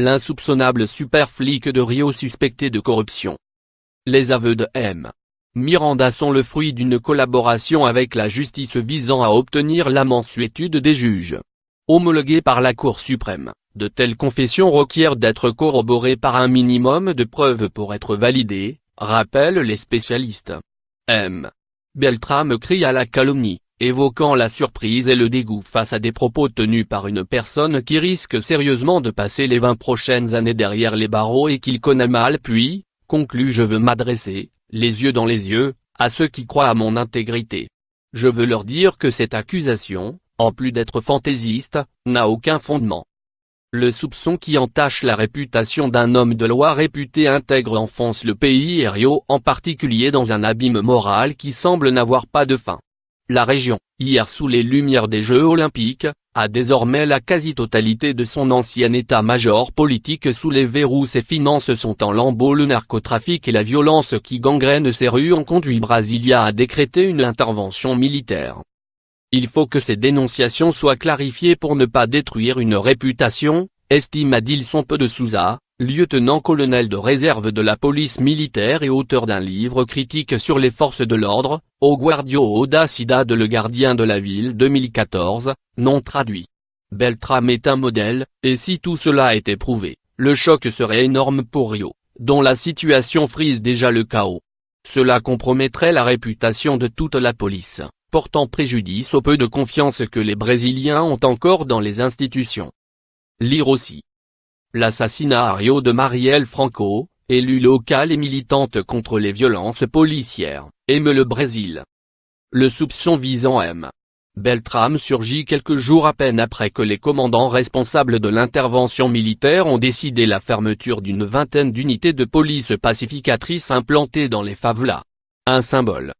L'insoupçonnable super-flic de Rio suspecté de corruption. Les aveux de M. Miranda sont le fruit d'une collaboration avec la justice visant à obtenir la mansuétude des juges. Homologués par la Cour suprême, de telles confessions requièrent d'être corroborées par un minimum de preuves pour être validées, rappellent les spécialistes. M. Beltrame crie à la calomnie, évoquant la surprise et le dégoût face à des propos tenus par une personne qui risque sérieusement de passer les 20 prochaines années derrière les barreaux et qu'il connaît mal, puis, conclut: je veux m'adresser, les yeux dans les yeux, à ceux qui croient à mon intégrité. Je veux leur dire que cette accusation, en plus d'être fantaisiste, n'a aucun fondement. Le soupçon qui entache la réputation d'un homme de loi réputé intègre enfonce le pays et Rio en particulier dans un abîme moral qui semble n'avoir pas de fin. La région, hier sous les lumières des Jeux Olympiques, a désormais la quasi-totalité de son ancien état-major politique sous les verrous. Ses finances sont en lambeaux. Le narcotrafic et la violence qui gangrènent ses rues ont conduit Brasilia à décréter une intervention militaire. Il faut que ces dénonciations soient clarifiées pour ne pas détruire une réputation, estime Adilson Peu de Souza, lieutenant-colonel de réserve de la police militaire et auteur d'un livre critique sur les forces de l'ordre, O Guardião da Cidade, le gardien de la ville 2014, non traduit. Beltrame est un modèle, et si tout cela était prouvé, le choc serait énorme pour Rio, dont la situation frise déjà le chaos. Cela compromettrait la réputation de toute la police, portant préjudice au peu de confiance que les Brésiliens ont encore dans les institutions. Lire aussi. L'assassinat à Rio de Marielle Franco, élue locale et militante contre les violences policières, émeut le Brésil. Le soupçon visant M. Beltrame surgit quelques jours à peine après que les commandants responsables de l'intervention militaire ont décidé la fermeture d'une vingtaine d'unités de police pacificatrices implantées dans les favelas. Un symbole.